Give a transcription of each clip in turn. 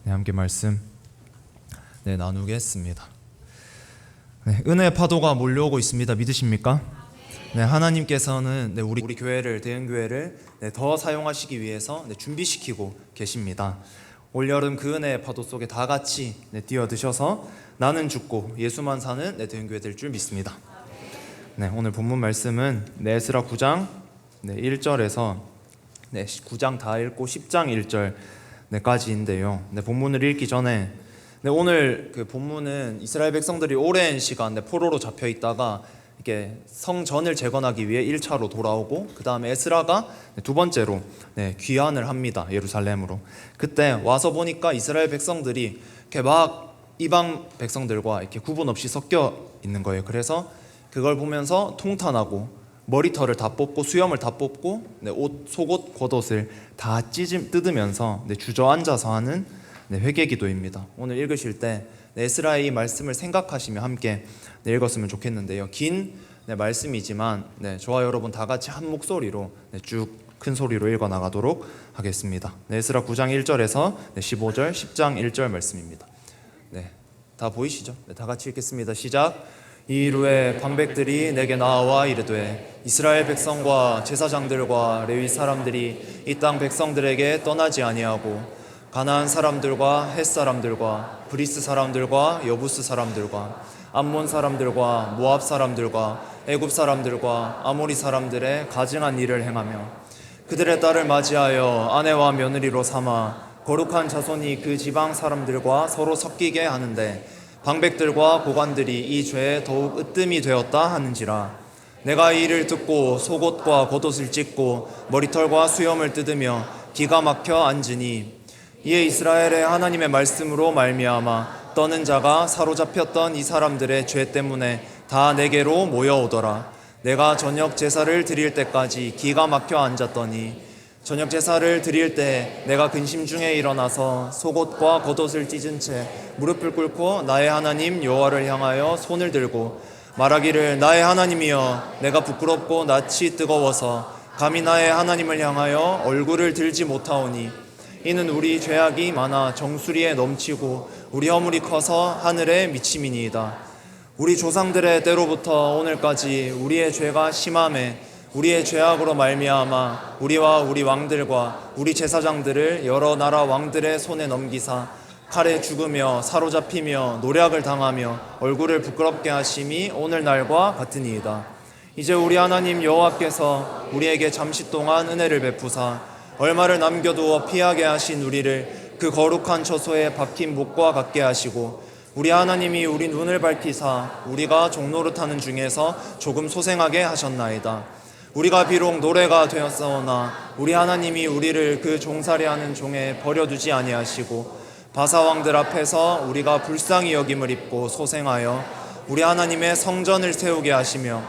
함께 말씀 나누겠습니다. 은혜의 파도가 몰려오고 있습니다. 믿으십니까? 하나님께서는 우리 교회를, 대은교회를 더 사용하시기 위해서 준비시키고 계십니다. 올여름 그 은혜의 파도 속에 다 같이 뛰어드셔서 나는 죽고 예수만 사는 대은교회 될 줄 믿습니다. 오늘 본문 말씀은 에스라 9장 1절에서 9장 다 읽고 10장 1절까지인데요. 본문을 읽기 전에 오늘 그 본문은 이스라엘 백성들이 오랜 시간 포로로 잡혀 있다가 이렇게 성전을 재건하기 위해 1차로 돌아오고 그 다음에 에스라가 두 번째로 귀환을 합니다. 예루살렘으로. 그때 와서 보니까 이스라엘 백성들이 이렇게 막 이방 백성들과 이렇게 구분 없이 섞여 있는 거예요. 그래서 그걸 보면서 통탄하고 머리털을 다 뽑고 수염을 다 뽑고 속옷 겉옷을 다 뜯으면서 주저앉아서 하는 회개기도입니다. 오늘 읽으실 때 에스라의 이 말씀을 생각하시며 함께 읽었으면 좋겠는데요. 긴 말씀이지만 저와 여러분 다 같이 한 목소리로 쭉 큰 소리로 읽어 나가도록 하겠습니다. 에스라 9장 1절에서 15절 10장 1절 말씀입니다. 다 보이시죠? 다 같이 읽겠습니다. 시작. 이 이후에 방백들이 내게 나와 이르되 이스라엘 백성과 제사장들과 레위 사람들이 이 땅 백성들에게 떠나지 아니하고 가나안 사람들과 헷 사람들과 브리스 사람들과 여부스 사람들과 암몬 사람들과 모압 사람들과 애굽 사람들과 아모리 사람들의 가증한 일을 행하며 그들의 딸을 맞이하여 아내와 며느리로 삼아 거룩한 자손이 그 지방 사람들과 서로 섞이게 하는데 방백들과 고관들이 이 죄에 더욱 으뜸이 되었다 하는지라. 내가 이 일을 듣고 속옷과 겉옷을 찢고 머리털과 수염을 뜯으며 기가 막혀 앉으니 이에 이스라엘의 하나님의 말씀으로 말미암아 떠는 자가 사로잡혔던 이 사람들의 죄 때문에 다 내게로 모여오더라. 내가 저녁 제사를 드릴 때까지 기가 막혀 앉았더니 저녁 제사를 드릴 때 내가 근심 중에 일어나서 속옷과 겉옷을 찢은 채 무릎을 꿇고 나의 하나님 여호와를 향하여 손을 들고 말하기를 나의 하나님이여 내가 부끄럽고 낯이 뜨거워서 감히 나의 하나님을 향하여 얼굴을 들지 못하오니 이는 우리 죄악이 많아 정수리에 넘치고 우리 허물이 커서 하늘에 미침이니이다. 우리 조상들의 때로부터 오늘까지 우리의 죄가 심함에 우리의 죄악으로 말미암아 우리와 우리 왕들과 우리 제사장들을 여러 나라 왕들의 손에 넘기사 칼에 죽으며 사로잡히며 노략을 당하며 얼굴을 부끄럽게 하심이 오늘날과 같으니이다. 이제 우리 하나님 여호와께서 우리에게 잠시 동안 은혜를 베푸사 얼마를 남겨두어 피하게 하신 우리를 그 거룩한 처소에 박힌 목과 같게 하시고 우리 하나님이 우리 눈을 밝히사 우리가 종노릇하는 중에서 조금 소생하게 하셨나이다. 우리가 비록 노래가 되었사오나 우리 하나님이 우리를 그 종살이하는 종에 버려두지 아니하시고 바사왕들 앞에서 우리가 불쌍히 여김을 입고 소생하여 우리 하나님의 성전을 세우게 하시며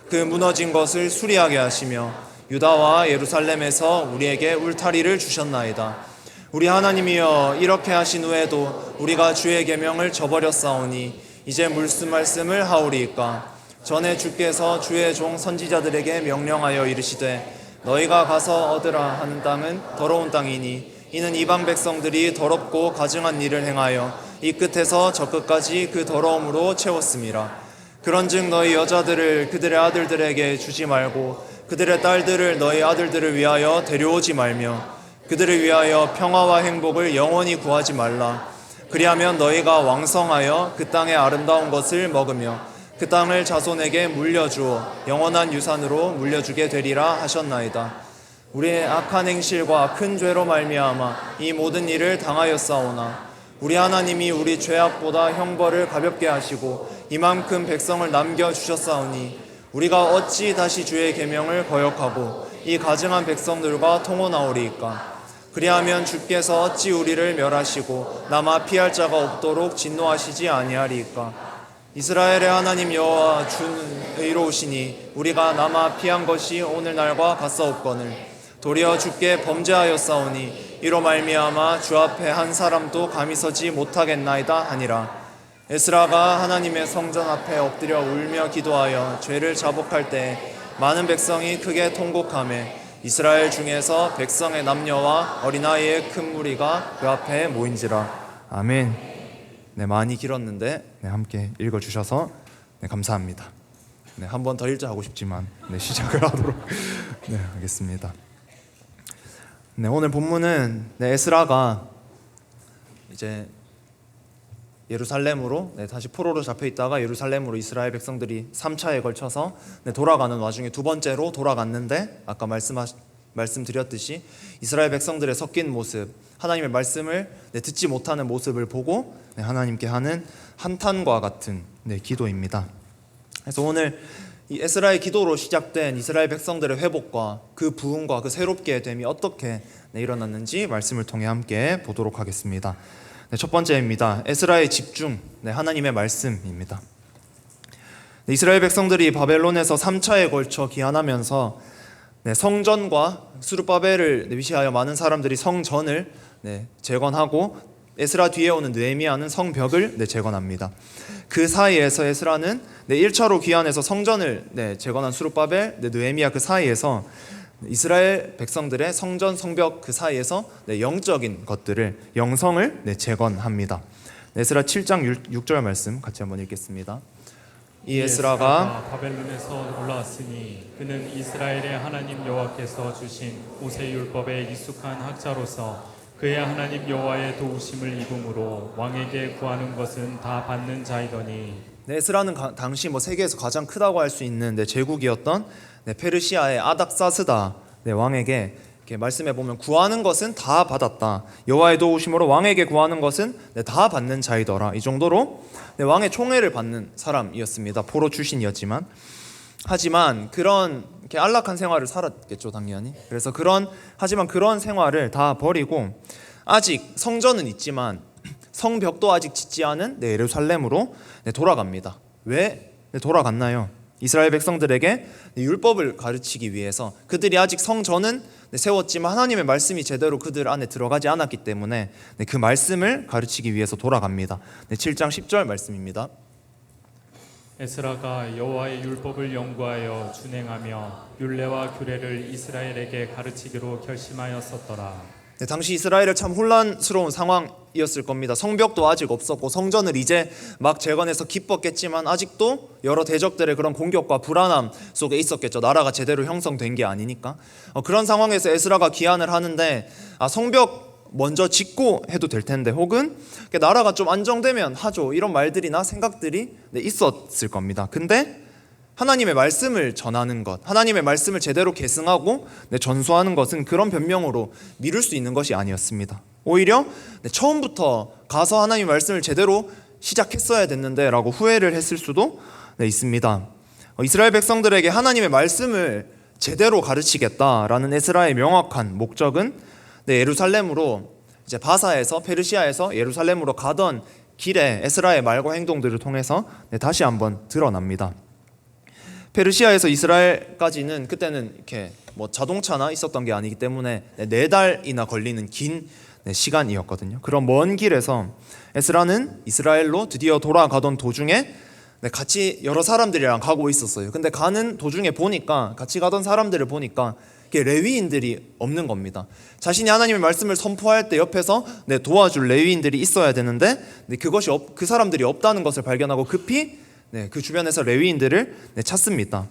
그 무너진 것을 수리하게 하시며 유다와 예루살렘에서 우리에게 울타리를 주셨나이다. 우리 하나님이여 이렇게 하신 후에도 우리가 주의 계명을 저버렸사오니 이제 무슨 말씀을 하오리이까. 전에 주께서 주의 종 선지자들에게 명령하여 이르시되 너희가 가서 얻으라 하는 땅은 더러운 땅이니 이는 이방 백성들이 더럽고 가증한 일을 행하여 이 끝에서 저 끝까지 그 더러움으로 채웠음이라. 그런즉 너희 여자들을 그들의 아들들에게 주지 말고 그들의 딸들을 너희 아들들을 위하여 데려오지 말며 그들을 위하여 평화와 행복을 영원히 구하지 말라. 그리하면 너희가 왕성하여 그 땅의 아름다운 것을 먹으며 그 땅을 자손에게 물려주어 영원한 유산으로 물려주게 되리라 하셨나이다. 우리의 악한 행실과 큰 죄로 말미암아 이 모든 일을 당하였사오나 우리 하나님이 우리 죄악보다 형벌을 가볍게 하시고 이만큼 백성을 남겨주셨사오니 우리가 어찌 다시 주의 계명을 거역하고 이 가증한 백성들과 통혼하오리이까. 그리하면 주께서 어찌 우리를 멸하시고 남아 피할 자가 없도록 진노하시지 아니하리이까. 이스라엘의 하나님 여호와 주는 의로우시니 우리가 남아 피한 것이 오늘날과 같사옵거늘 도리어 주께 범죄하였사오니 이로 말미암아 주 앞에 한 사람도 감히 서지 못하겠나이다 하니라. 에스라가 하나님의 성전 앞에 엎드려 울며 기도하여 죄를 자복할 때 많은 백성이 크게 통곡하며 이스라엘 중에서 백성의 남녀와 어린아이의 큰 무리가 그 앞에 모인지라. 아멘. 네, 많이 길었는데 함께 읽어주셔서 감사합니다. 한 번 더 읽자 하고 싶지만 시작을 하도록 하겠습니다. 오늘 본문은 에스라가 이제 예루살렘으로 다시 포로로 잡혀 있다가 예루살렘으로 이스라엘 백성들이 3차에 걸쳐서 돌아가는 와중에 두 번째로 돌아갔는데 아까 말씀드렸듯이 이스라엘 백성들의 섞인 모습, 하나님의 말씀을 듣지 못하는 모습을 보고 하나님께 하는 한탄과 같은 기도입니다. 그래서 오늘 이 에스라의 기도로 시작된 이스라엘 백성들의 회복과 그 부흥과 그 새롭게 됨이 어떻게 일어났는지 말씀을 통해 함께 보도록 하겠습니다. 첫 번째입니다. 에스라의 집중, 하나님의 말씀입니다. 이스라엘 백성들이 바벨론에서 3차에 걸쳐 귀환하면서 성전과 스룹바벨을 위시하여 많은 사람들이 성전을 재건하고 에스라 뒤에 오는 느헤미야는 성벽을 재건합니다. 그 사이에서 에스라는 1차로 귀환해서 성전을 재건한 스룹바벨, 느헤미야 그 사이에서 이스라엘 백성들의 성전, 성벽 그 사이에서 영적인 것들을, 영성을 재건합니다. 에스라 7장 6절 말씀 같이 한번 읽겠습니다. 이 에스라가 바벨론에서 올라왔으니 그는 이스라엘의 하나님 여호와께서 주신 모세 율법에 익숙한 학자로서 그의 하나님 여호와의 도우심을 입음으로 왕에게 구하는 것은 다 받는 자이더니. 에스라는 당시 세계에서 가장 크다고 할 수 있는 제국이었던 페르시아의 아닥사스다 왕에게 이렇게 말씀해 보면 구하는 것은 다 받았다. 여호와의 도우심으로 왕에게 구하는 것은 다 받는 자이더라. 이 정도로 왕의 총애를 받는 사람이었습니다. 포로 출신이었지만 하지만 그런 이렇게 안락한 생활을 살았겠죠, 당연히. 그래서 하지만 그런 생활을 다 버리고 아직 성전은 있지만 성벽도 아직 짓지 않은 예루살렘으로 돌아갑니다. 왜 돌아갔나요? 이스라엘 백성들에게 율법을 가르치기 위해서. 그들이 아직 성전은 세웠지만 하나님의 말씀이 제대로 그들 안에 들어가지 않았기 때문에 그 말씀을 가르치기 위해서 돌아갑니다. 7장 10절 말씀입니다. 에스라가 여호와의 율법을 연구하여 준행하며 율례와 규례를 이스라엘에게 가르치기로 결심하였었더라. 당시 이스라엘은 참 혼란스러운 상황이었을 겁니다. 성벽도 아직 없었고 성전을 이제 막 재건해서 기뻤겠지만 아직도 여러 대적들의 그런 공격과 불안함 속에 있었겠죠. 나라가 제대로 형성된 게 아니니까. 그런 상황에서 에스라가 기한을 하는데 성벽 먼저 짓고 해도 될 텐데, 혹은 나라가 좀 안정되면 하죠, 이런 말들이나 생각들이 있었을 겁니다. 근데 하나님의 말씀을 전하는 것, 하나님의 말씀을 제대로 계승하고 전수하는 것은 그런 변명으로 미룰 수 있는 것이 아니었습니다. 오히려 처음부터 가서 하나님의 말씀을 제대로 시작했어야 됐는데 라고 후회를 했을 수도 있습니다. 이스라엘 백성들에게 하나님의 말씀을 제대로 가르치겠다라는 에스라의 명확한 목적은 예루살렘으로 이제 바사에서, 페르시아에서 예루살렘으로 가던 길에 에스라의 말과 행동들을 통해서 다시 한번 드러납니다. 페르시아에서 이스라엘까지는 그때는 이렇게 자동차나 있었던 게 아니기 때문에 4달이나 걸리는 긴 시간이었거든요. 그런 먼 길에서 에스라는 이스라엘로 드디어 돌아가던 도중에 같이 여러 사람들이랑 가고 있었어요. 근데 가는 도중에 보니까, 같이 가던 사람들을 보니까 레위인들이 없는 겁니다. 자신이 하나님의 말씀을 선포할 때 옆에서 도와줄 레위인들이 있어야 되는데 그 사람들이 없다는 것을 발견하고 급히 그 주변에서 레위인들을 찾습니다.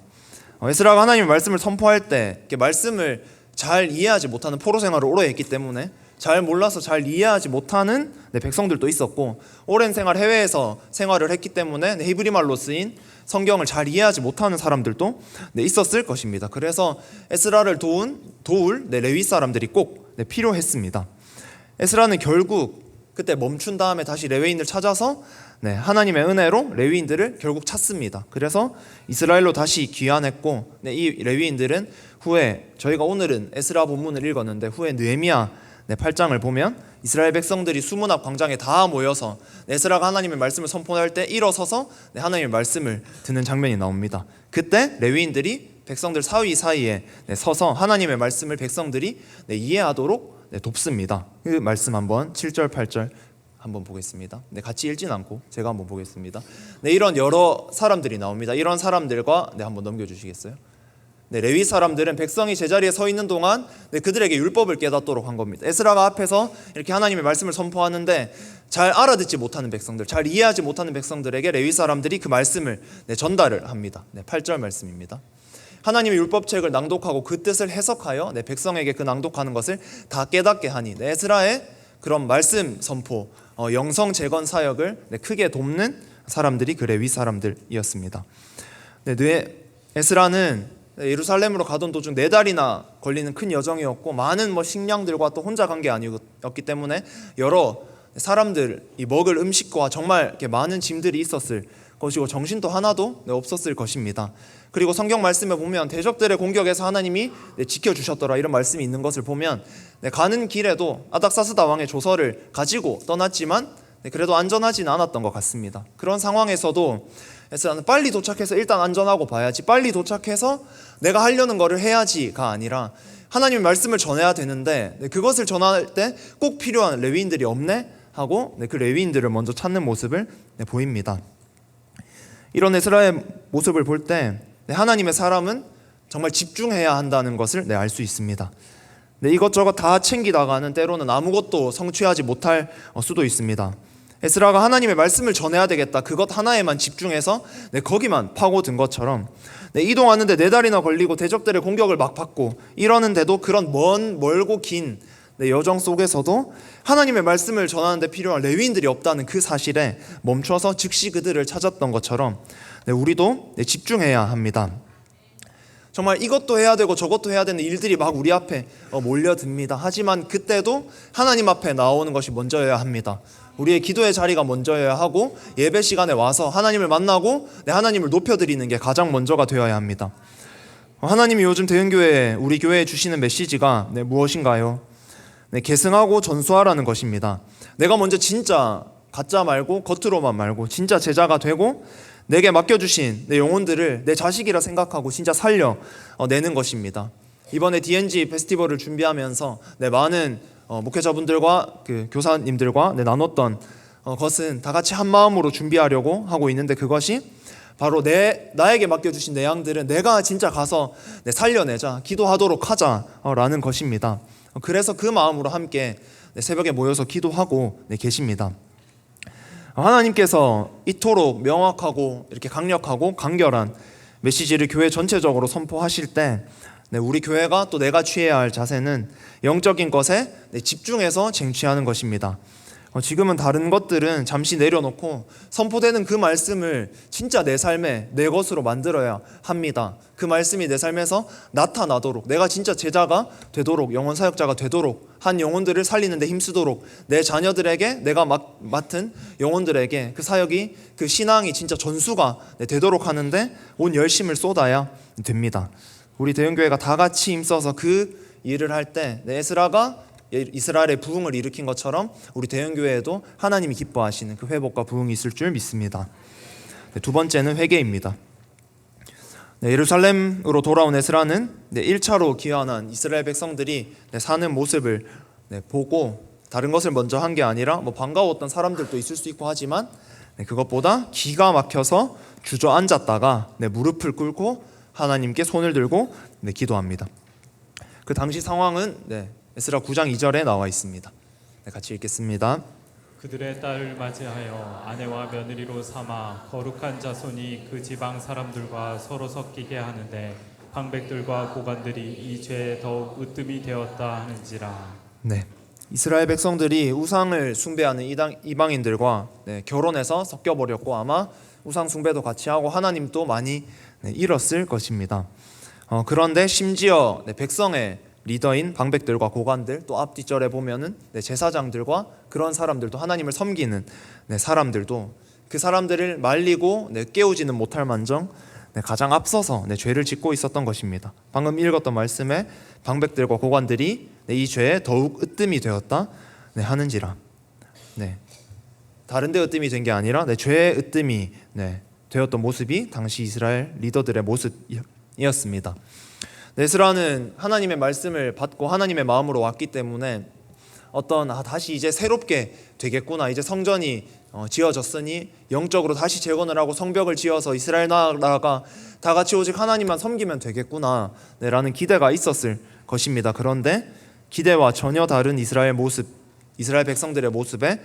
에스라가 하나님의 말씀을 선포할 때 말씀을 잘 이해하지 못하는, 포로 생활을 오래 했기 때문에 잘 몰라서 잘 이해하지 못하는 백성들도 있었고, 오랜 생활 해외에서 생활을 했기 때문에 히브리 말로 쓰인 성경을 잘 이해하지 못하는 사람들도 있었을 것입니다. 그래서 에스라를 도울 레위 사람들이 꼭 필요했습니다. 에스라는 결국 그때 멈춘 다음에 다시 레위인들 찾아서 하나님의 은혜로 레위인들을 결국 찾습니다. 그래서 이스라엘로 다시 귀환했고, 이 레위인들은 후에, 저희가 오늘은 에스라 본문을 읽었는데 후에 느헤미야 8장을 보면 이스라엘 백성들이 수문 앞 광장에 다 모여서 에스라가 하나님의 말씀을 선포할 때 일어서서 하나님의 말씀을 듣는 장면이 나옵니다. 그때 레위인들이 백성들 사이에 서서 하나님의 말씀을 백성들이 이해하도록 돕습니다. 그 말씀 한번 7절 8절 한번 보겠습니다. 같이 읽진 않고 제가 한번 보겠습니다. 이런 여러 사람들이 나옵니다. 이런 사람들과 한번 넘겨주시겠어요? 레위 사람들은 백성이 제자리에 서 있는 동안 그들에게 율법을 깨닫도록 한 겁니다. 에스라가 앞에서 이렇게 하나님의 말씀을 선포하는데 잘 알아듣지 못하는 백성들, 잘 이해하지 못하는 백성들에게 레위 사람들이 그 말씀을 전달을 합니다. 8절 말씀입니다. 하나님의 율법책을 낭독하고 그 뜻을 해석하여 백성에게 그 낭독하는 것을 다 깨닫게 하니 에스라의 그런 말씀 선포, 영성 재건 사역을 크게 돕는 사람들이 그 레위 사람들이었습니다. 에스라는 예루살렘으로 가던 도중 4달이나 걸리는 큰 여정이었고, 많은 식량들과 또 혼자 간 게 아니었기 때문에 여러 사람들이 먹을 음식과 정말 이렇게 많은 짐들이 있었을 것이고, 정신도 하나도 없었을 것입니다. 그리고 성경 말씀에 보면 대적들의 공격에서 하나님이 지켜주셨더라 이런 말씀이 있는 것을 보면 가는 길에도 아닥사스다 왕의 조서를 가지고 떠났지만 그래도 안전하지는 않았던 것 같습니다. 그런 상황에서도 에스라는 빨리 도착해서 일단 안전하고 봐야지, 빨리 도착해서 내가 하려는 거를 해야지가 아니라 하나님의 말씀을 전해야 되는데 그것을 전할 때 꼭 필요한 레위인들이 없네 하고 그 레위인들을 먼저 찾는 모습을 보입니다. 이런 에스라의 모습을 볼 때 하나님의 사람은 정말 집중해야 한다는 것을 알 수 있습니다. 이것저것 다 챙기다가는 때로는 아무것도 성취하지 못할 수도 있습니다. 에스라가 하나님의 말씀을 전해야 되겠다, 그것 하나에만 집중해서 거기만 파고든 것처럼 이동하는데 4달이나 걸리고 대적들의 공격을 막 받고 이러는데도 그런 멀고 긴 여정 속에서도 하나님의 말씀을 전하는데 필요한 레위인들이 없다는 그 사실에 멈춰서 즉시 그들을 찾았던 것처럼 우리도 집중해야 합니다. 정말 이것도 해야 되고 저것도 해야 되는 일들이 막 우리 앞에 몰려듭니다. 하지만 그때도 하나님 앞에 나오는 것이 먼저여야 합니다. 우리의 기도의 자리가 먼저여야 하고 예배 시간에 와서 하나님을 만나고 하나님을 높여드리는 게 가장 먼저가 되어야 합니다. 하나님이 요즘 대은교회, 우리 교회에 주시는 메시지가 무엇인가요? 계승하고 전수하라는 것입니다. 내가 먼저 진짜 가짜 말고 겉으로만 말고 진짜 제자가 되고 내게 맡겨주신 내 영혼들을 내 자식이라 생각하고 진짜 살려내는 것입니다. 이번에 DNG 페스티벌을 준비하면서 많은 목회자분들과 그 교사님들과 나눴던 것은 다 같이 한 마음으로 준비하려고 하고 있는데, 그것이 바로 나에게 맡겨주신 내 양들은 내가 진짜 가서 살려내자, 기도하도록 하자라는 것입니다. 그래서 그 마음으로 함께 새벽에 모여서 기도하고 계십니다. 하나님께서 이토록 명확하고 이렇게 강력하고 간결한 메시지를 교회 전체적으로 선포하실 때 우리 교회가 또 내가 취해야 할 자세는 영적인 것에 집중해서 쟁취하는 것입니다. 지금은 다른 것들은 잠시 내려놓고 선포되는 그 말씀을 진짜 내 삶에 내 것으로 만들어야 합니다. 그 말씀이 내 삶에서 나타나도록, 내가 진짜 제자가 되도록, 영혼 사역자가 되도록, 한 영혼들을 살리는 데 힘쓰도록, 내 자녀들에게 내가 맡은 영혼들에게 그 사역이, 그 신앙이 진짜 전수가 되도록 하는데 온 열심을 쏟아야 됩니다. 우리 대형교회가 다 같이 힘써서 그 일을 할 때 에스라가 이스라엘의 부흥을 일으킨 것처럼 우리 대형교회에도 하나님이 기뻐하시는 그 회복과 부흥이 있을 줄 믿습니다. 두 번째는 회개입니다. 예루살렘으로 돌아온 에스라는 1차로 귀환한 이스라엘 백성들이 사는 모습을 보고 다른 것을 먼저 한 게 아니라 반가웠던 사람들도 있을 수 있고 하지만 그것보다 기가 막혀서 주저앉았다가 무릎을 꿇고 하나님께 손을 들고 기도합니다. 그 당시 상황은 에스라 9장 2절에 나와 있습니다. 같이 읽겠습니다. 그들의 딸을 맞이하여 아내와 며느리로 삼아 거룩한 자손이 그 지방 사람들과 서로 섞이게 하는데 방백들과 고관들이 이 죄에 더욱 으뜸이 되었다 하는지라. 이스라엘 백성들이 우상을 숭배하는 이방인들과 결혼해서 섞여버렸고 아마 우상 숭배도 같이 하고 하나님도 많이 잃었을 것입니다. 그런데 심지어 백성의 리더인 방백들과 고관들, 또 앞뒤절에 보면은 제사장들과 그런 사람들도, 하나님을 섬기는 사람들도 그 사람들을 말리고 깨우지는 못할 만정 가장 앞서서 죄를 짓고 있었던 것입니다. 방금 읽었던 말씀에 방백들과 고관들이 이 죄에 더욱 으뜸이 되었다 하는지라. 다른 데 으뜸이 된 게 아니라 죄의 으뜸이 되었던 모습이 당시 이스라엘 리더들의 모습이었습니다. 에스라는 하나님의 말씀을 받고 하나님의 마음으로 왔기 때문에 다시 이제 새롭게 되겠구나, 이제 성전이 지어졌으니 영적으로 다시 재건을 하고 성벽을 지어서 이스라엘 나라가 다 같이 오직 하나님만 섬기면 되겠구나 라는 기대가 있었을 것입니다. 그런데 기대와 전혀 다른 이스라엘 백성들의 모습에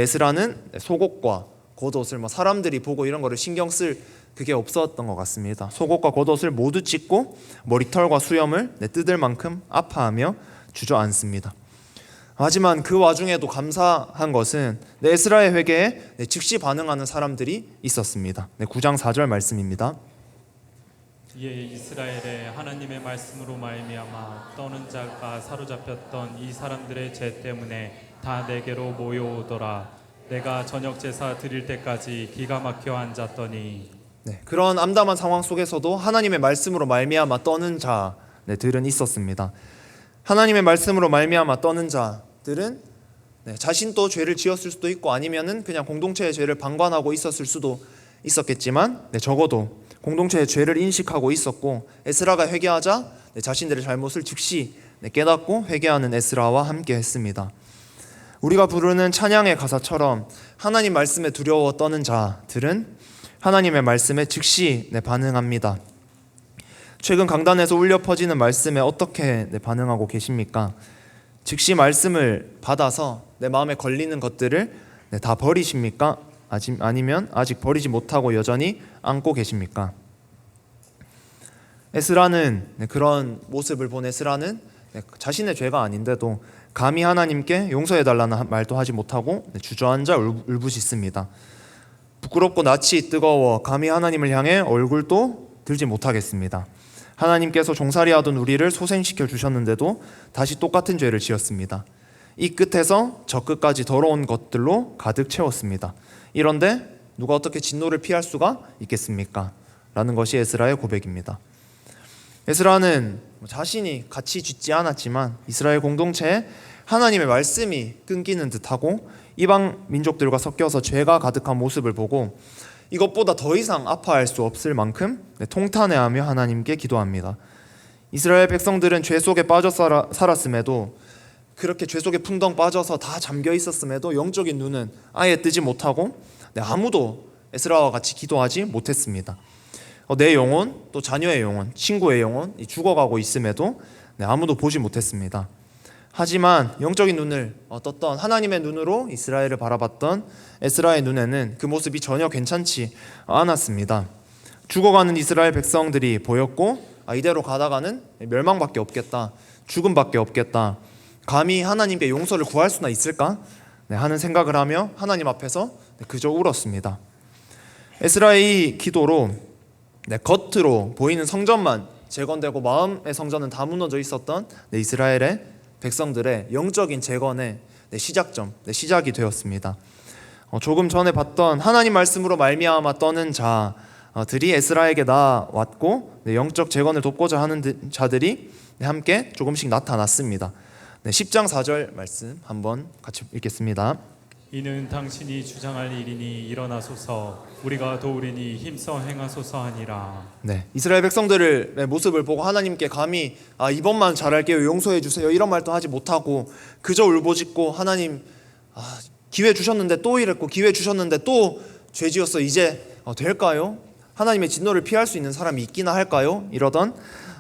에스라는 속옷과 겉옷을 사람들이 보고 이런 거를 신경 쓸 그게 없었던 것 같습니다. 속옷과 겉옷을 모두 찢고 머리털과 수염을 뜯을 만큼 아파하며 주저앉습니다. 하지만 그 와중에도 감사한 것은 에스라의 회개에 즉시 반응하는 사람들이 있었습니다. 9장 4절 말씀입니다. 이에 이스라엘의 하나님의 말씀으로 말미암아 떠는 자가 사로잡혔던 이 사람들의 죄 때문에 다 내게로 모여오더라. 내가 저녁 제사 드릴 때까지 기가 막혀 앉았더니. 그런 암담한 상황 속에서도 하나님의 말씀으로 말미암아 떠는 자들은 있었습니다. 하나님의 말씀으로 말미암아 떠는 자들은 자신도 죄를 지었을 수도 있고 아니면은 그냥 공동체의 죄를 방관하고 있었을 수도 있었겠지만 적어도 공동체의 죄를 인식하고 있었고 에스라가 회개하자 자신들의 잘못을 즉시 깨닫고 회개하는 에스라와 함께 했습니다. 우리가 부르는 찬양의 가사처럼 하나님 말씀에 두려워 떠는 자들은 하나님의 말씀에 즉시 반응합니다. 최근 강단에서 울려 퍼지는 말씀에 어떻게 반응하고 계십니까? 즉시 말씀을 받아서 내 마음에 걸리는 것들을 다 버리십니까? 아니면 아직 버리지 못하고 여전히 안고 계십니까? 에스라는 그런 모습을 본 에스라는 자신의 죄가 아닌데도 감히 하나님께 용서해달라는 말도 하지 못하고 주저앉아 울부짖습니다. 부끄럽고 낯이 뜨거워 감히 하나님을 향해 얼굴도 들지 못하겠습니다. 하나님께서 종살이하던 우리를 소생시켜 주셨는데도 다시 똑같은 죄를 지었습니다. 이 끝에서 저 끝까지 더러운 것들로 가득 채웠습니다. 이런데 누가 어떻게 진노를 피할 수가 있겠습니까? 라는 것이 에스라의 고백입니다. 에스라는 자신이 같이 짓지 않았지만 이스라엘 공동체에 하나님의 말씀이 끊기는 듯하고 이방 민족들과 섞여서 죄가 가득한 모습을 보고 이것보다 더 이상 아파할 수 없을 만큼 통탄해하며 하나님께 기도합니다. 이스라엘 백성들은 죄 속에 빠져 살았음에도 그렇게 죄 속에 풍덩 빠져서 다 잠겨 있었음에도 영적인 눈은 아예 뜨지 못하고 아무도 에스라와 같이 기도하지 못했습니다. 내 영혼, 또 자녀의 영혼, 친구의 영혼이 죽어가고 있음에도 아무도 보지 못했습니다. 하지만 영적인 눈을 떴던 하나님의 눈으로 이스라엘을 바라봤던 에스라의 눈에는 그 모습이 전혀 괜찮지 않았습니다. 죽어가는 이스라엘 백성들이 보였고 이대로 가다가는 멸망밖에 없겠다, 죽음밖에 없겠다, 감히 하나님께 용서를 구할 수나 있을까 하는 생각을 하며 하나님 앞에서 그저 울었습니다. 에스라의 이 기도로 겉으로 보이는 성전만 재건되고 마음의 성전은 다 무너져 있었던 이스라엘의 백성들의 영적인 재건의 시작점, 시작이 되었습니다. 조금 전에 봤던 하나님 말씀으로 말미암아 떠는 자들이 에스라에게 나왔고 영적 재건을 돕고자 하는 자들이 함께 조금씩 나타났습니다. 10장 4절 말씀 한번 같이 읽겠습니다. 이는 당신이 주장할 일이니 일어나소서, 우리가 도우리니 힘써 행하소서 하니라. 이스라엘 백성들의 모습을 보고 하나님께 감히 이번만 잘할게요, 용서해 주세요 이런 말도 하지 못하고 그저 울부짖고 하나님 기회 주셨는데 또 이랬고 기회 주셨는데 또 죄 지었어, 이제 될까요? 하나님의 진노를 피할 수 있는 사람이 있기나 할까요? 이러던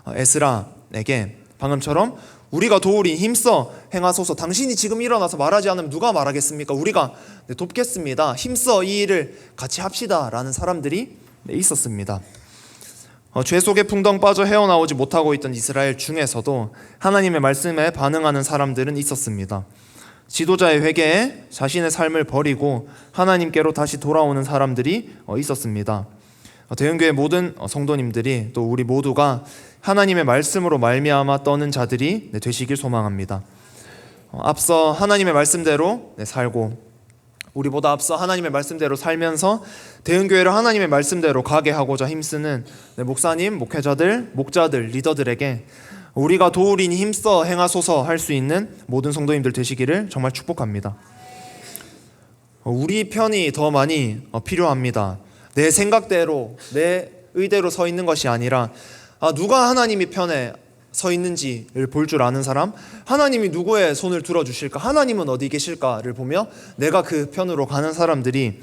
에스라에게 방금처럼 우리가 도우리 힘써 행하소서, 당신이 지금 일어나서 말하지 않으면 누가 말하겠습니까? 우리가 돕겠습니다, 힘써 이 일을 같이 합시다 라는 사람들이 있었습니다. 죄 속에 풍덩 빠져 헤어나오지 못하고 있던 이스라엘 중에서도 하나님의 말씀에 반응하는 사람들은 있었습니다. 지도자의 회개에 자신의 삶을 버리고 하나님께로 다시 돌아오는 사람들이 있었습니다. 대형교회 모든 성도님들이 또 우리 모두가 하나님의 말씀으로 말미암아 떠는 자들이 되시길 소망합니다. 앞서 하나님의 말씀대로 살고 우리보다 앞서 하나님의 말씀대로 살면서 대형교회를 하나님의 말씀대로 가게 하고자 힘쓰는 목사님, 목회자들, 목자들, 리더들에게 우리가 도우리니 힘써 행하소서 할 수 있는 모든 성도님들 되시기를 정말 축복합니다. 우리 편이 더 많이 필요합니다. 내 생각대로 내 의대로 서 있는 것이 아니라 누가 하나님이 편에 서 있는지를 볼 줄 아는 사람, 하나님이 누구의 손을 들어주실까, 하나님은 어디 계실까를 보며 내가 그 편으로 가는 사람들이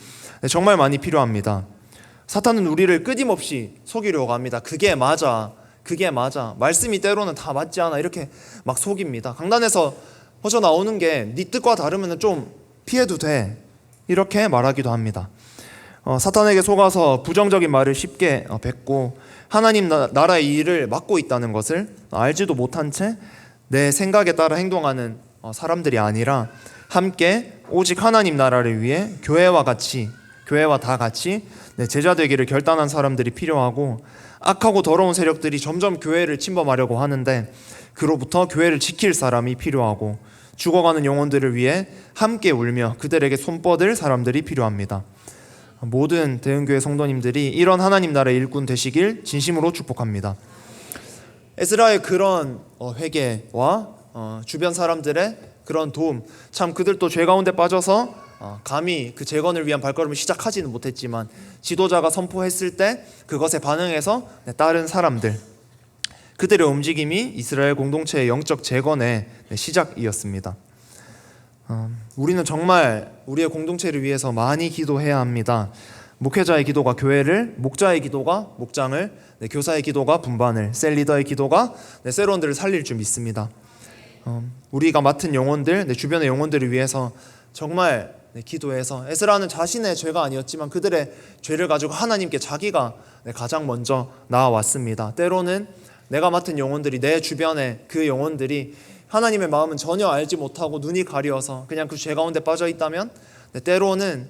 정말 많이 필요합니다. 사탄은 우리를 끊임없이 속이려고 합니다. 그게 맞아, 그게 맞아, 말씀이 때로는 다 맞지 않아, 이렇게 막 속입니다. 강단에서 퍼져 나오는 게 네 뜻과 다르면 좀 피해도 돼, 이렇게 말하기도 합니다. 사탄에게 속아서 부정적인 말을 쉽게 뱉고 하나님 나라의 일을 맡고 있다는 것을 알지도 못한 채 내 생각에 따라 행동하는 사람들이 아니라 함께 오직 하나님 나라를 위해 교회와 다 같이 제자 되기를 결단한 사람들이 필요하고, 악하고 더러운 세력들이 점점 교회를 침범하려고 하는데 그로부터 교회를 지킬 사람이 필요하고, 죽어가는 영혼들을 위해 함께 울며 그들에게 손뻗을 사람들이 필요합니다. 모든 대흥교회 성도님들이 이런 하나님 나라의 일꾼 되시길 진심으로 축복합니다. 에스라의 그런 회개와 주변 사람들의 그런 도움, 참 그들도 죄 가운데 빠져서 감히 그 재건을 위한 발걸음을 시작하지는 못했지만 지도자가 선포했을 때 그것에 반응해서 다른 사람들, 그들의 움직임이 이스라엘 공동체의 영적 재건의 시작이었습니다. 우리는 정말 우리의 공동체를 위해서 많이 기도해야 합니다. 목회자의 기도가 교회를, 목자의 기도가 목장을, 교사의 기도가 분반을, 셀리더의 기도가 세론들을 살릴 줄 믿습니다. 우리가 맡은 영혼들, 내 주변의 영혼들을 위해서 정말 기도해서, 에스라는 자신의 죄가 아니었지만 그들의 죄를 가지고 하나님께 자기가 가장 먼저 나아왔습니다. 때로는 내가 맡은 영혼들이, 내 주변의 그 영혼들이 하나님의 마음은 전혀 알지 못하고 눈이 가려서 그냥 그 죄 가운데 빠져 있다면, 때로는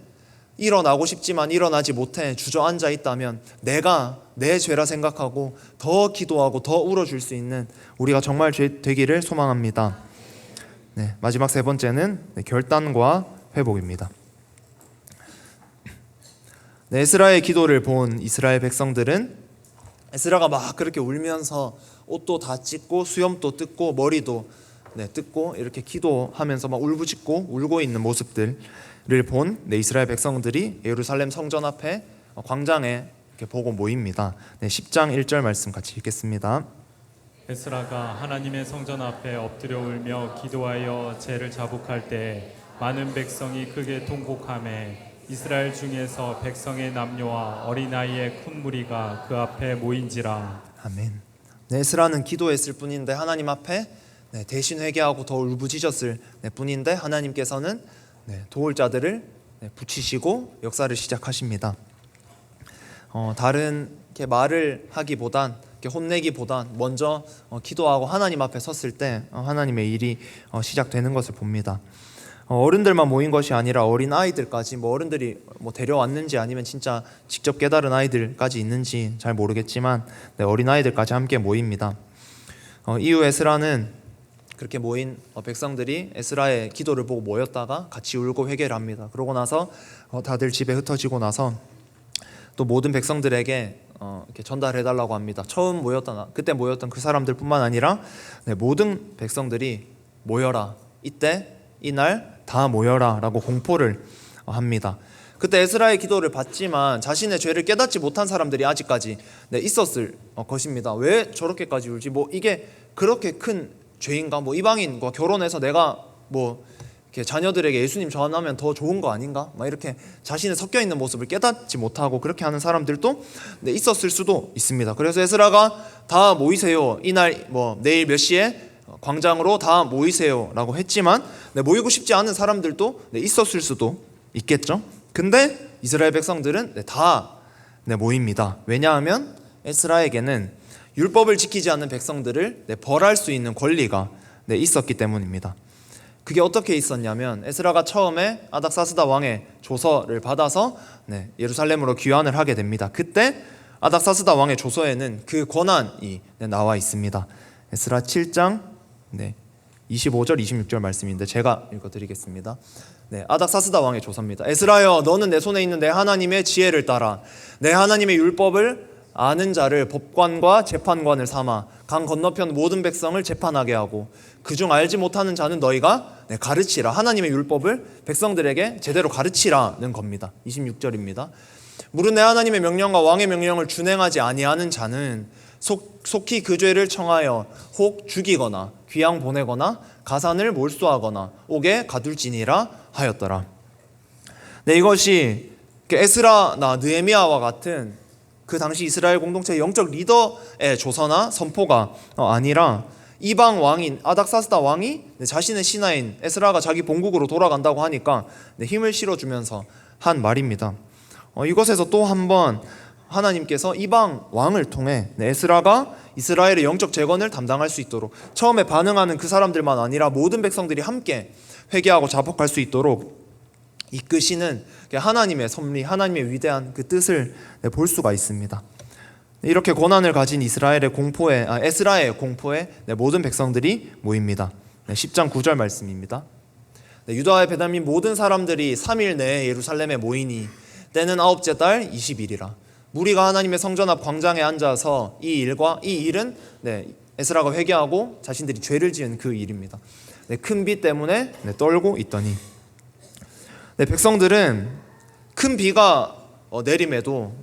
일어나고 싶지만 일어나지 못해 주저앉아 있다면 내가 내 죄라 생각하고 더 기도하고 더 울어줄 수 있는 우리가 정말 되기를 소망합니다. 마지막 세 번째는 결단과 회복입니다. 에스라의 기도를 본 이스라엘 백성들은, 에스라가 막 그렇게 울면서 옷도 다 찢고 수염도 뜯고 머리도 뜯고 이렇게 기도하면서 막 울부짖고 울고 있는 모습들을 본 이스라엘 백성들이 예루살렘 성전 앞에 광장에 이렇게 보고 모입니다. 10장 1절 말씀 같이 읽겠습니다. 에스라가 하나님의 성전 앞에 엎드려 울며 기도하여 죄를 자복할 때 많은 백성이 크게 통곡하매 이스라엘 중에서 백성의 남녀와 어린아이의 큰 무리가 그 앞에 모인지라. 아멘. 에스라는 기도했을 뿐인데 하나님 앞에 대신 회개하고 더 울부짖었을 뿐인데 하나님께서는 도울 자들을 붙이시고 역사를 시작하십니다. 다른 이렇게 말을 하기보단, 이렇게 혼내기보단 먼저 기도하고 하나님 앞에 섰을 때 하나님의 일이 시작되는 것을 봅니다. 어른들만 모인 것이 아니라 어린 아이들까지, 어른들이 데려왔는지 아니면 진짜 직접 깨달은 아이들까지 있는지 잘 모르겠지만 어린 아이들까지 함께 모입니다. 이후 에스라는 그렇게 모인 백성들이 에스라의 기도를 보고 모였다가 같이 울고 회개를 합니다. 그러고 나서 다들 집에 흩어지고 나서 또 모든 백성들에게 이렇게 전달해달라고 합니다. 처음 그때 모였던 그 사람들뿐만 아니라 모든 백성들이 모여라, 이때 이날 다 모여라라고 공포를 합니다. 그때 에스라의 기도를 받지만 자신의 죄를 깨닫지 못한 사람들이 아직까지 있었을 것입니다. 왜 저렇게까지 울지? 이게 그렇게 큰 죄인가? 이방인과 결혼해서 내가 이렇게 자녀들에게 예수님 전하면 더 좋은 거 아닌가? 이렇게 자신의 섞여 있는 모습을 깨닫지 못하고 그렇게 하는 사람들도 있었을 수도 있습니다. 그래서 에스라가 다 모이세요. 이날 내일 몇 시에 광장으로 다 모이세요라고 했지만 모이고 싶지 않은 사람들도 있었을 수도 있겠죠. 근데 이스라엘 백성들은 다 모입니다. 왜냐하면 에스라에게는 율법을 지키지 않는 백성들을 벌할 수 있는 권리가 있었기 때문입니다. 그게 어떻게 있었냐면, 에스라가 처음에 아닥사스다 왕의 조서를 받아서 예루살렘으로 귀환을 하게 됩니다. 그때 아닥사스다 왕의 조서에는 그 권한이 나와 있습니다. 에스라 7장 25절 26절 말씀인데 제가 읽어드리겠습니다. 아닥사스다 왕의 조서입니다. 에스라여, 너는 내 손에 있는 내 하나님의 지혜를 따라 내 하나님의 율법을 아는 자를 법관과 재판관을 삼아 강 건너편 모든 백성을 재판하게 하고 그중 알지 못하는 자는 너희가 가르치라. 하나님의 율법을 백성들에게 제대로 가르치라는 겁니다. 26절입니다. 무릇 내 하나님의 명령과 왕의 명령을 준행하지 아니하는 자는 속히 그 죄를 청하여 혹 죽이거나 귀양 보내거나 가산을 몰수하거나 옥에 가둘지니라 하였더라. 이것이 에스라나 느헤미야와 같은 그 당시 이스라엘 공동체의 영적 리더의 조서나 선포가 아니라 이방 왕인 아닥사스다 왕이 자신의 신하인 에스라가 자기 본국으로 돌아간다고 하니까 힘을 실어주면서 한 말입니다. 이것에서 또 한 번 하나님께서 이방 왕을 통해 에스라가 이스라엘의 영적 재건을 담당할 수 있도록, 처음에 반응하는 그 사람들만 아니라 모든 백성들이 함께 회개하고 자복할 수 있도록 이끄시는 하나님의 섭리, 하나님의 위대한 그 뜻을 볼 수가 있습니다. 이렇게 고난을 가진 에스라의 공포에 모든 백성들이 모입니다. 10장 9절 말씀입니다. 유다와 베냐민 모든 사람들이 3일 내에 예루살렘에 모이니 때는 9째 달 20일이라. 무리가 하나님의 성전 앞 광장에 앉아서 이 일은 에스라가 회개하고 자신들이 죄를 지은 그 일입니다. 큰 비 때문에 떨고 있더니, 백성들은 큰 비가 내림에도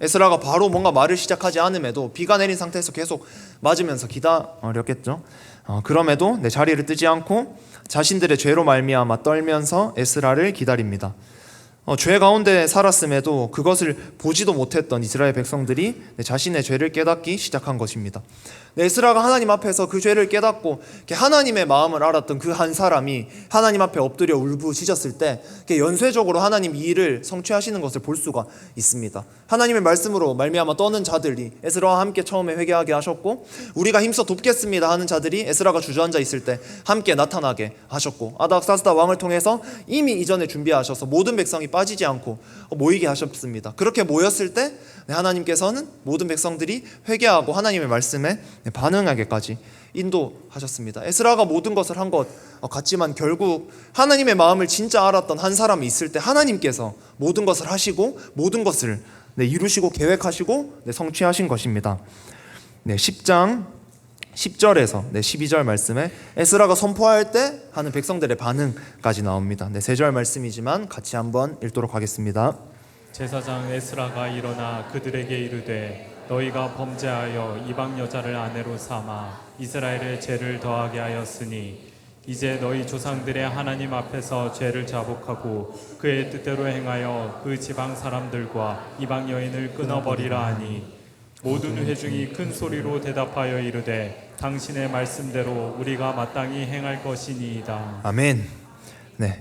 에스라가 바로 뭔가 말을 시작하지 않음에도, 비가 내린 상태에서 계속 맞으면서 기다렸겠죠. 그럼에도 자리를 뜨지 않고 자신들의 죄로 말미암아 떨면서 에스라를 기다립니다. 죄 가운데 살았음에도 그것을 보지도 못했던 이스라엘 백성들이 자신의 죄를 깨닫기 시작한 것입니다. 에스라가 하나님 앞에서 그 죄를 깨닫고 하나님의 마음을 알았던 그 한 사람이 하나님 앞에 엎드려 울부짖었을 때 연쇄적으로 하나님 이 일을 성취하시는 것을 볼 수가 있습니다. 하나님의 말씀으로 말미암아 떠는 자들이 에스라와 함께 처음에 회개하게 하셨고, 우리가 힘써 돕겠습니다 하는 자들이 에스라가 주저앉아 있을 때 함께 나타나게 하셨고, 아닥사스다 왕을 통해서 이미 이전에 준비하셔서 모든 백성이 빠지지 않고 모이게 하셨습니다. 그렇게 모였을 때 하나님께서는 모든 백성들이 회개하고 하나님의 말씀에 반응하게까지 인도하셨습니다. 에스라가 모든 것을 한 것 같지만 결국 하나님의 마음을 진짜 알았던 한 사람이 있을 때 하나님께서 모든 것을 하시고 모든 것을 이루시고 계획하시고 성취하신 것입니다. 10장 10절에서 12절 말씀에 에스라가 선포할 때 하는 백성들의 반응까지 나옵니다. 3절 말씀이지만 같이 한번 읽도록 하겠습니다. 제사장 에스라가 일어나 그들에게 이르되 너희가 범죄하여 이방 여자를 아내로 삼아 이스라엘의 죄를 더하게 하였으니 이제 너희 조상들의 하나님 앞에서 죄를 자복하고 그의 뜻대로 행하여 그 지방 사람들과 이방 여인을 끊어버리라 하니 모든 회중이 큰 소리로 대답하여 이르되 당신의 말씀대로 우리가 마땅히 행할 것이니이다. 아멘.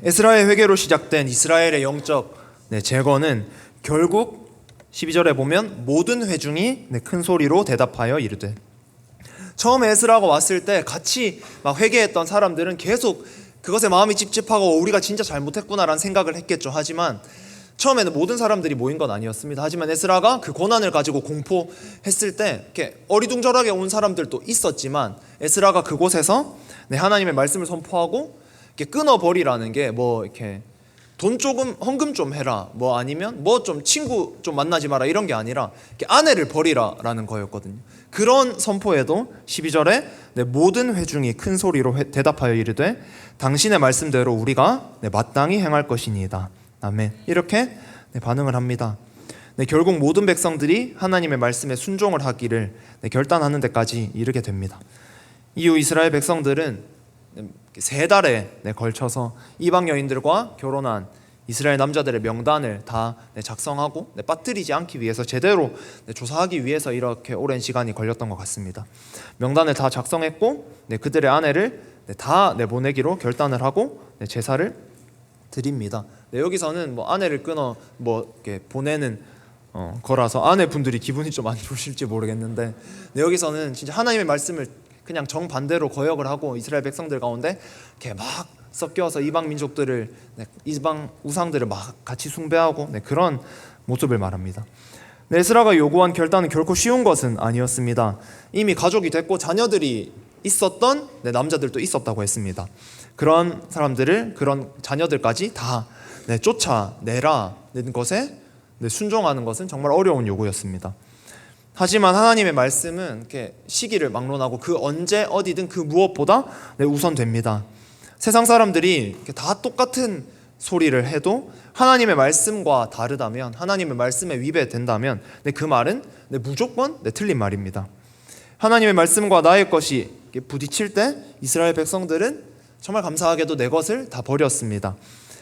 에스라의 회개로 시작된 이스라엘의 영적 재건은 결국 12절에 보면 모든 회중이 큰 소리로 대답하여 이르되, 처음에 에스라가 왔을 때 같이 막 회개했던 사람들은 계속 그것에 마음이 찝찝하고 우리가 진짜 잘못했구나라는 생각을 했겠죠. 하지만 처음에는 모든 사람들이 모인 건 아니었습니다. 하지만 에스라가 그 고난을 가지고 공포했을 때 이렇게 어리둥절하게 온 사람들도 있었지만 에스라가 그곳에서 하나님의 말씀을 선포하고 이렇게 끊어버리라는 게 이렇게 돈 조금 헌금 좀 해라, 아니면 좀 친구 좀 만나지 마라, 이런 게 아니라 아내를 버리라라는 거였거든요. 그런 선포에도 12절에 모든 회중이 큰 소리로 대답하여 이르되 당신의 말씀대로 우리가 마땅히 행할 것이니이다. 아멘. 이렇게 반응을 합니다. 결국 모든 백성들이 하나님의 말씀에 순종을 하기를 결단하는 데까지 이르게 됩니다. 이후 이스라엘 백성들은 3달에 걸쳐서 이방 여인들과 결혼한 이스라엘 남자들의 명단을 다 작성하고 빠뜨리지 않기 위해서, 제대로 조사하기 위해서 이렇게 오랜 시간이 걸렸던 것 같습니다. 명단을 다 작성했고 그들의 아내를 다 내보내기로 결단을 하고 제사를 드립니다. 여기서는 아내를 끊어 이렇게 보내는 거라서 아내분들이 기분이 좀 안 좋으실지 모르겠는데, 여기서는 진짜 하나님의 말씀을 그냥 정반대로 거역을 하고 이스라엘 백성들 가운데 이렇게 막 섞여서 이방 민족들을, 이방 우상들을 막 같이 숭배하고 그런 모습을 말합니다. 에스라가 요구한 결단은 결코 쉬운 것은 아니었습니다. 이미 가족이 됐고 자녀들이 있었던 남자들도 있었다고 했습니다. 그런 사람들을, 그런 자녀들까지 다 쫓아내라는 것에 순종하는 것은 정말 어려운 요구였습니다. 하지만 하나님의 말씀은 이렇게 시기를 막론하고 그 언제 어디든 그 무엇보다 우선됩니다. 세상 사람들이 다 똑같은 소리를 해도 하나님의 말씀과 다르다면, 하나님의 말씀에 위배된다면 그 말은 무조건 틀린 말입니다. 하나님의 말씀과 나의 것이 부딪힐 때 이스라엘 백성들은 정말 감사하게도 내 것을 다 버렸습니다.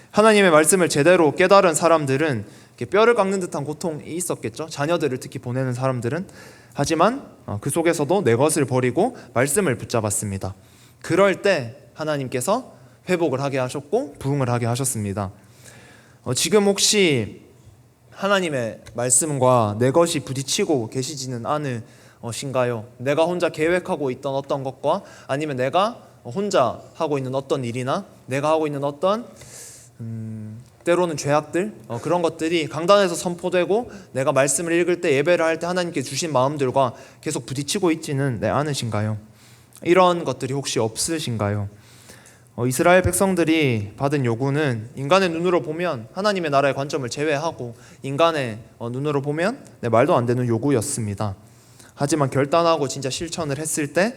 하나님의 말씀을 제대로 깨달은 사람들은 이렇게 뼈를 깎는 듯한 고통이 있었겠죠. 자녀들을 특히 보내는 사람들은. 하지만 그 속에서도 내 것을 버리고 말씀을 붙잡았습니다. 그럴 때 하나님께서 회복을 하게 하셨고 부흥을 하게 하셨습니다. 지금 혹시 하나님의 말씀과 내 것이 부딪히고 계시지는 않으신가요? 내가 혼자 계획하고 있던 어떤 것과 아니면 내가 혼자 하고 있는 어떤 일이나 내가 하고 있는 어떤 때로는 죄악들, 그런 것들이 강단에서 선포되고 내가 말씀을 읽을 때 예배를 할 때 하나님께 주신 마음들과 계속 부딪히고 있지는 않으신가요? 이런 것들이 혹시 없으신가요? 이스라엘 백성들이 받은 요구는 인간의 눈으로 보면 하나님의 나라의 관점을 제외하고 인간의 눈으로 보면 말도 안 되는 요구였습니다. 하지만 결단하고 진짜 실천을 했을 때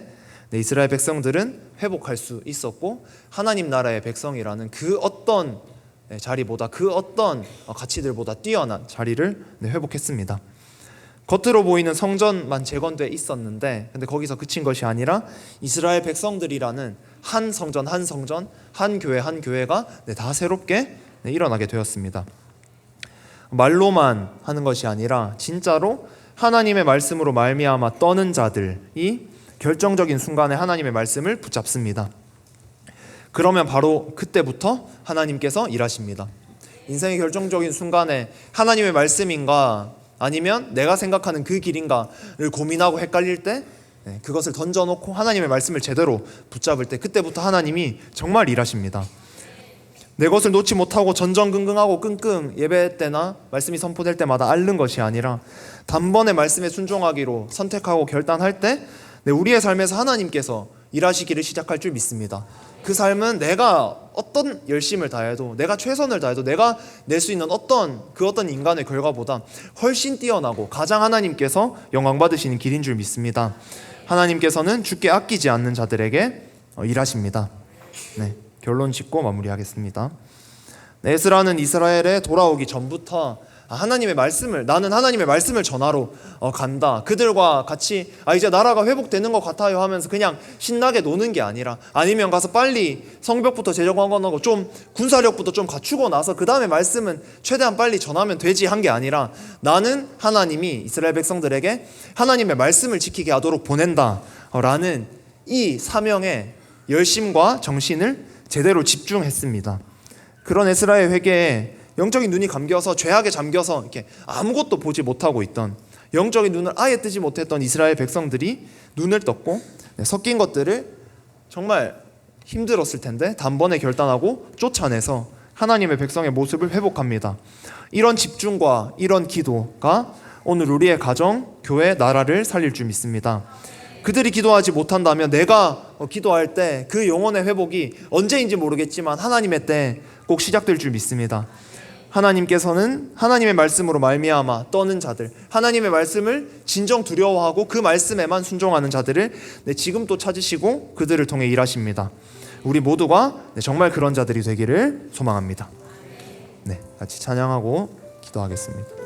이스라엘 백성들은 회복할 수 있었고 하나님 나라의 백성이라는 그 어떤 자리보다 그 어떤 가치들보다 뛰어난 자리를 회복했습니다. 겉으로 보이는 성전만 재건돼 있었는데 근데 거기서 그친 것이 아니라 이스라엘 백성들이라는 한 성전 한 성전 한 교회 한 교회가 다 새롭게 일어나게 되었습니다. 말로만 하는 것이 아니라 진짜로 하나님의 말씀으로 말미암아 떠는 자들이 결정적인 순간에 하나님의 말씀을 붙잡습니다. 그러면 바로 그때부터 하나님께서 일하십니다. 인생의 결정적인 순간에 하나님의 말씀인가 아니면 내가 생각하는 그 길인가를 고민하고 헷갈릴 때 그것을 던져놓고 하나님의 말씀을 제대로 붙잡을 때 그때부터 하나님이 정말 일하십니다. 내 것을 놓지 못하고 전전긍긍하고 끙끙 예배 때나 말씀이 선포될 때마다 앓는 것이 아니라 단번에 말씀에 순종하기로 선택하고 결단할 때 우리의 삶에서 하나님께서 일하시기를 시작할 줄 믿습니다. 그 삶은 내가 어떤 열심을 다해도 내가 최선을 다해도 내가 낼 수 있는 어떤 인간의 결과보다 훨씬 뛰어나고 가장 하나님께서 영광 받으시는 길인 줄 믿습니다. 하나님께서는 주께 아끼지 않는 자들에게 일하십니다. 결론 짓고 마무리하겠습니다. 에스라는 이스라엘에 돌아오기 전부터 나는 하나님의 말씀을 전하러 간다. 그들과 같이 이제 나라가 회복되는 것 같아요 하면서 그냥 신나게 노는 게 아니라 아니면 가서 빨리 성벽부터 재정하고 좀 군사력부터 좀 갖추고 나서 그 다음에 말씀은 최대한 빨리 전하면 되지 한 게 아니라 나는 하나님이 이스라엘 백성들에게 하나님의 말씀을 지키게 하도록 보낸다라는 이 사명의 열심과 정신을 제대로 집중했습니다. 그런 에스라의 회개에 영적인 눈이 감겨서 죄악에 잠겨서 이렇게 아무것도 보지 못하고 있던 영적인 눈을 아예 뜨지 못했던 이스라엘 백성들이 눈을 떴고 섞인 것들을 정말 힘들었을 텐데 단번에 결단하고 쫓아내서 하나님의 백성의 모습을 회복합니다. 이런 집중과 이런 기도가 오늘 우리의 가정, 교회, 나라를 살릴 줄 믿습니다. 그들이 기도하지 못한다면 내가 기도할 때 그 영혼의 회복이 언제인지 모르겠지만 하나님의 때 꼭 시작될 줄 믿습니다. 하나님께서는 하나님의 말씀으로 말미암아 떠는 자들, 하나님의 말씀을 진정 두려워하고 그 말씀에만 순종하는 자들을 지금 또 찾으시고 그들을 통해 일하십니다. 우리 모두가 정말 그런 자들이 되기를 소망합니다. 같이 찬양하고 기도하겠습니다.